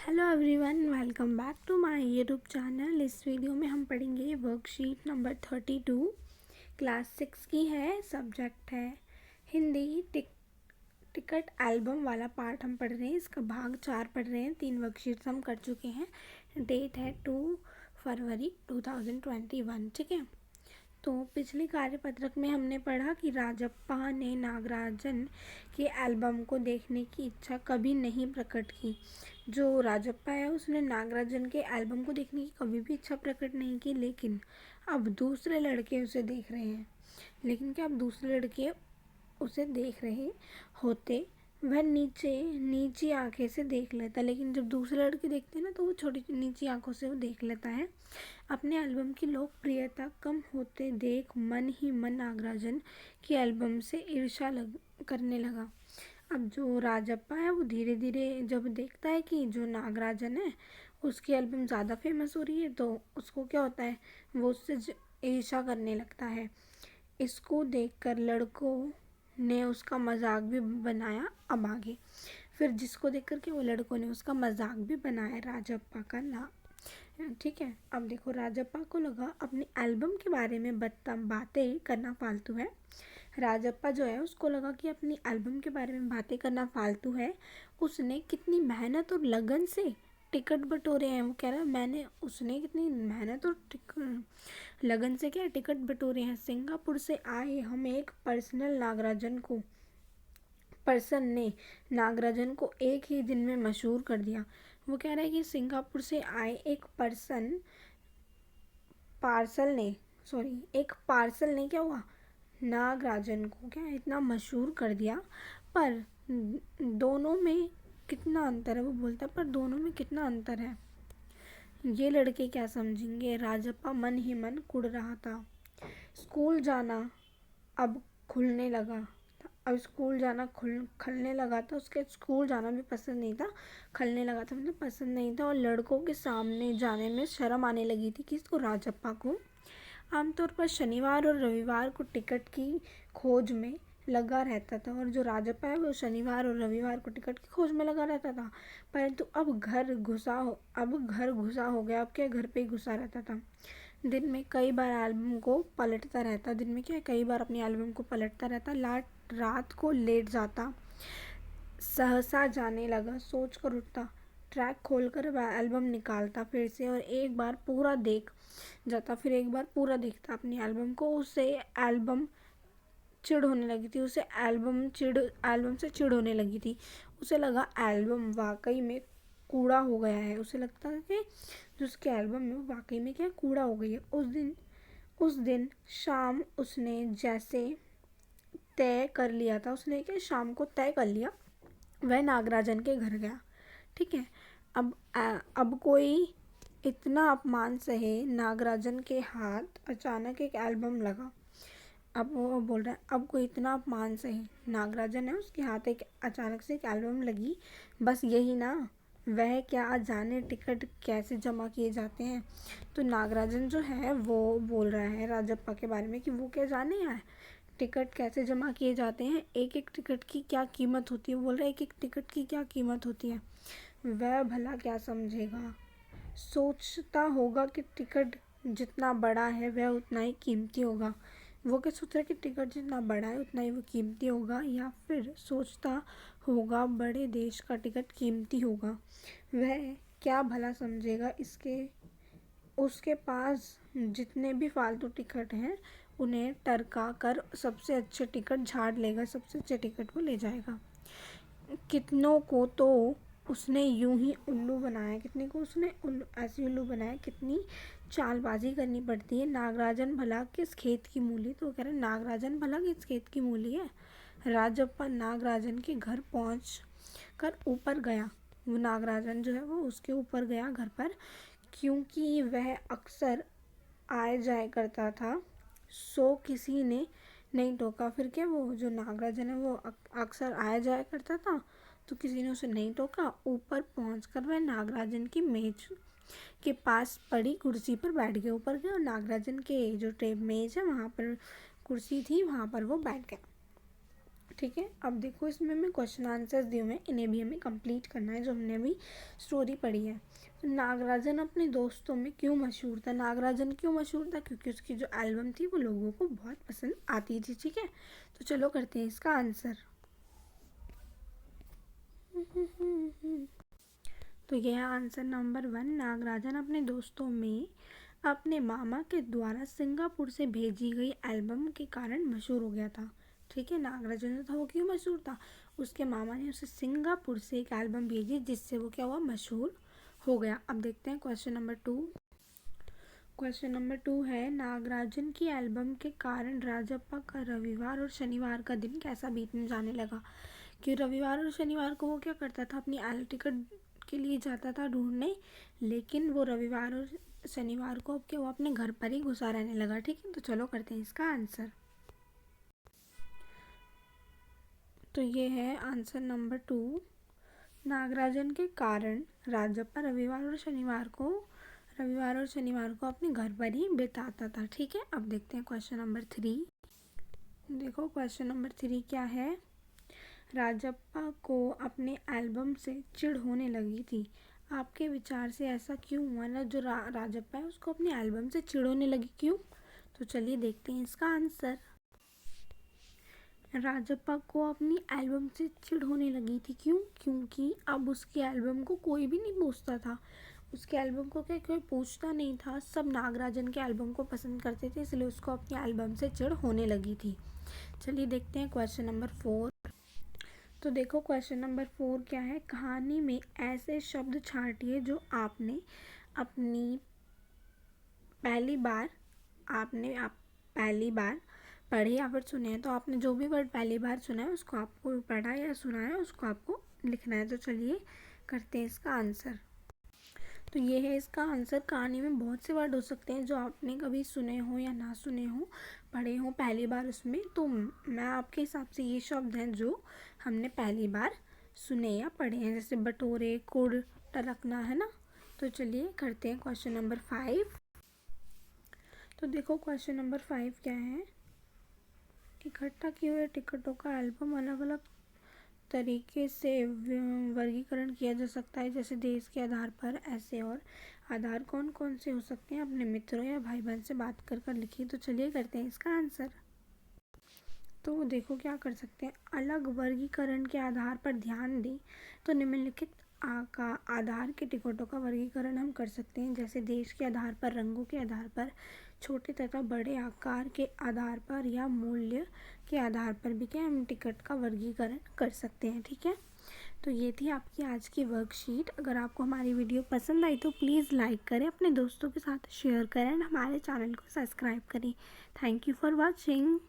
Hello everyone, welcome back to my YouTube channel. इस video में हम पढ़ेंगे वर्कशीट नंबर 32 क्लास 6 की है। सब्जेक्ट है हिंदी। टिकट एल्बम वाला पार्ट हम पढ़ रहे हैं। इसका भाग 4 पढ़ रहे हैं। 3 वर्कशीट्स हम कर चुके हैं। डेट है 2 फरवरी 2021। ठीक है, तो पिछले कार्यपत्रक में हमने पढ़ा कि राजप्पा ने नागराजन के एल्बम को देखने की इच्छा कभी नहीं प्रकट की। जो राजप्पा है उसने नागराजन के एल्बम को देखने की कभी भी इच्छा प्रकट नहीं की, लेकिन अब दूसरे लड़के उसे देख रहे हैं। लेकिन क्या अब दूसरे लड़के उसे देख रहे होते वह नीची आंखें से देख लेता, लेकिन जब दूसरे लड़के देखते हैं ना तो वो छोटी नीची आंखों से वो देख लेता है। अपने एल्बम की लोकप्रियता कम होते देख मन ही मन नागराजन की एल्बम से ईर्ष्या करने लगा। अब जो राजप्पा है वो धीरे धीरे जब देखता है कि जो नागराजन है उसकी एल्बम ज़्यादा फेमस हो रही है, तो उसको क्या होता है, वो उससे ईर्ष्या करने लगता है। इसको देखकर लड़कों ने उसका मजाक भी बनाया। अब आगे फिर जिसको देख कर के वो लड़कों ने उसका मजाक भी बनाया राजप्पा का नाम। ठीक है, अब देखो राजप्पा को लगा अपनी एल्बम के बारे में बातें करना फालतू है। राजप्पा जो है उसको लगा कि अपनी एल्बम के बारे में बातें करना फालतू है। उसने कितनी मेहनत और लगन से टिकट बटोरे हैं। वो कह रहा है उसने कितनी मेहनत और लगन से क्या टिकट बटोरे हैं। सिंगापुर से आए हम एक पर्सन ने नागराजन को एक ही दिन में मशहूर कर दिया। वो कह रहा है कि सिंगापुर से आए एक पार्सल ने क्या हुआ, नागराजन को क्या इतना मशहूर कर दिया। पर दोनों में कितना अंतर है, वो बोलता है पर दोनों में कितना अंतर है, ये लड़के क्या समझेंगे। राजप्पा मन ही मन कुढ़ रहा था। स्कूल जाना अब खुलने लगा खलने लगा था। उसके स्कूल जाना भी पसंद नहीं था। खलने लगा था मतलब पसंद नहीं था, और लड़कों के सामने जाने में शर्म आने लगी थी। किसको, राजप्पा को। आमतौर पर शनिवार और रविवार को टिकट की खोज में लगा रहता था, और जो राजप्पा है वो शनिवार और रविवार को टिकट की खोज में लगा रहता था। परंतु अब घर घुसा हो गया। अब क्या, घर पे ही घुसा रहता था। दिन में कई बार एल्बम को पलटता रहता। दिन में क्या, कई बार अपनी एल्बम को पलटता रहता। रात को लेट जाता, सहसा जाने लगा, सोच कर उठता, ट्रैक खोलकर वह एल्बम निकालता फिर से, और एक बार पूरा देख जाता, फिर एक बार पूरा देखता अपनी एल्बम को। उसे एल्बम चिढ़ होने लगी थी। एल्बम से चिढ़ होने लगी थी। उसे लगा एल्बम वाकई में कूड़ा हो गया है। उसे लगता है कि जो उसके एल्बम में वो वाकई में क्या कूड़ा हो गई है। उस दिन शाम उसने जैसे तय कर लिया था, उसने क्या शाम को तय कर लिया, वह नागराजन के घर गया। ठीक है, अब कोई इतना अपमान सहे। नागराजन के हाथ अचानक एक एल्बम लगा। अब वो बोल रहा है अब कोई इतना अपमान सहे। नागराजन है, उसके हाथ अचानक से एक एल्बम लगी। बस यही ना, वह क्या जाने टिकट कैसे जमा किए जाते हैं। तो नागराजन जो है वो बोल रहा है राजप्पा के बारे में कि वो क्या जाने यार टिकट कैसे जमा किए जाते हैं, एक एक टिकट की क्या कीमत होती है। बोल रहा है एक एक टिकट की क्या कीमत होती है। वह भला क्या समझेगा। सोचता होगा कि टिकट जितना बड़ा है वह उतना ही कीमती होगा। वो क्या सोच रहा है कि टिकट जितना बड़ा है उतना ही वो कीमती होगा, या फिर सोचता होगा बड़े देश का टिकट कीमती होगा। वह क्या भला समझेगा उसके पास जितने भी फालतू टिकट हैं उन्हें टरका कर सबसे अच्छे टिकट झाड़ लेगा, सबसे अच्छे टिकट वो ले जाएगा। कितनों को तो उसने यूं ही उल्लू बनाया, ऐसी उल्लू बनाया। कितनी चालबाजी करनी पड़ती है। नागराजन भला किस खेत की मूली। तो कह रहे नागराजन भला किस खेत की मूली है। राजप्पा नागराजन के घर पहुंच कर ऊपर गया। वो नागराजन जो है वो उसके ऊपर गया घर पर, क्योंकि वह अक्सर आए जाए करता था, सो किसी ने नहीं टोका। फिर क्या, वो जो नागराजन है वो अक्सर आया जाया करता था, तो किसी ने उसे नहीं टोका। ऊपर पहुंचकर वह नागराजन की मेज के पास पड़ी कुर्सी पर बैठ गया। ऊपर गया और नागराजन के जो मेज है वहाँ पर कुर्सी थी, वहाँ पर वो बैठ गया। ठीक है। अब देखो इसमें मैं क्वेश्चन आंसर्स दिए हुए हैं, इन्हें भी हमें कंप्लीट करना है जो हमने अभी स्टोरी पढ़ी है। तो नागराजन अपने दोस्तों में क्यों मशहूर था? नागराजन क्यों मशहूर था? क्योंकि उसकी जो एल्बम थी वो लोगों को बहुत पसंद आती थी। ठीक है, तो चलो करते हैं इसका आंसर। तो यह है आंसर नंबर 1। नागराजन अपने दोस्तों में अपने मामा के द्वारा सिंगापुर से भेजी गई एल्बम के कारण मशहूर हो गया था। ठीक है, नागराजन जो था वो क्यों मशहूर था? उसके मामा ने उसे सिंगापुर से एक एल्बम भेजी जिससे वो क्या हुआ, मशहूर हो गया। अब देखते हैं क्वेश्चन नंबर 2। क्वेश्चन नंबर 2 है, नागराजन की एल्बम के कारण राजप्पा का रविवार और शनिवार का दिन कैसा बीतने जाने लगा? कि रविवार और शनिवार को वो क्या करता था, अपनी एल टिकट के लिए जाता था ढूंढने, लेकिन वो रविवार और शनिवार को अब क्या वो अपने घर पर ही घुसा रहने लगा। ठीक है, तो चलो करते हैं इसका आंसर। तो ये है आंसर नंबर 2। नागराजन के कारण राजप्पा रविवार और शनिवार को अपने घर पर ही बिताता था। ठीक है, अब देखते हैं क्वेश्चन नंबर 3। देखो क्वेश्चन नंबर 3 क्या है, राजप्पा को अपने एल्बम से चिढ़ होने लगी थी। आपके विचार से ऐसा क्यों हुआ ना, जो राजप्पा है उसको अपनी एल्बम से चिढ़ होने लगी, क्यों? तो चलिए देखते हैं इसका आंसर। राजप्पा को अपनी एल्बम से चिढ़ होने लगी थी, क्यों? क्योंकि अब उसकी एल्बम को कोई भी नहीं पूछता था। उसके एल्बम को क्या कोई पूछता नहीं था, सब नागराजन के एल्बम को पसंद करते थे, इसलिए उसको अपनी एल्बम से चिढ़ होने लगी थी। चलिए देखते हैं क्वेश्चन नंबर 4। तो देखो क्वेश्चन नंबर 4 क्या है, कहानी में ऐसे शब्द छांटिए जो आपने अपनी पहली बार पढ़े या फिर सुने हैं। तो आपने जो भी वर्ड पहली बार सुना है उसको आपको पढ़ा या सुना है उसको आपको लिखना है। तो चलिए करते हैं इसका आंसर। तो ये है इसका आंसर। कहानी में बहुत से वर्ड हो सकते हैं जो आपने कभी सुने हो या ना सुने हो, पढ़े हो पहली बार उसमें। तो मैं आपके हिसाब से ये शब्द हैं जो हमने पहली बार सुने या पढ़े हैं, जैसे बटोरे, कुड़, टरकना, है ना। तो चलिए करते हैं क्वेश्चन नंबर 5। तो देखो क्वेश्चन नंबर 5 क्या है, इकट्ठा किए हुए टिकटों का एल्बम अलग अलग तरीके से वर्गीकरण किया जा सकता है, जैसे देश के आधार पर, ऐसे और आधार कौन कौन से हो सकते हैं, अपने मित्रों या भाई बहन से बात कर लिखिए। तो चलिए करते हैं इसका आंसर। तो देखो क्या कर सकते हैं, अलग वर्गीकरण के आधार पर ध्यान दें तो निम्नलिखित का आधार के टिकटों का वर्गीकरण हम कर सकते हैं, जैसे देश के आधार पर, रंगों के आधार पर, छोटे तथा बड़े आकार के आधार पर या मूल्य के आधार पर भी क्या हम टिकट का वर्गीकरण कर सकते हैं। ठीक है, तो ये थी आपकी आज की वर्कशीट। अगर आपको हमारी वीडियो पसंद आई तो प्लीज़ लाइक करें, अपने दोस्तों के साथ शेयर करें, हमारे चैनल को सब्सक्राइब करें। Thank you for watching.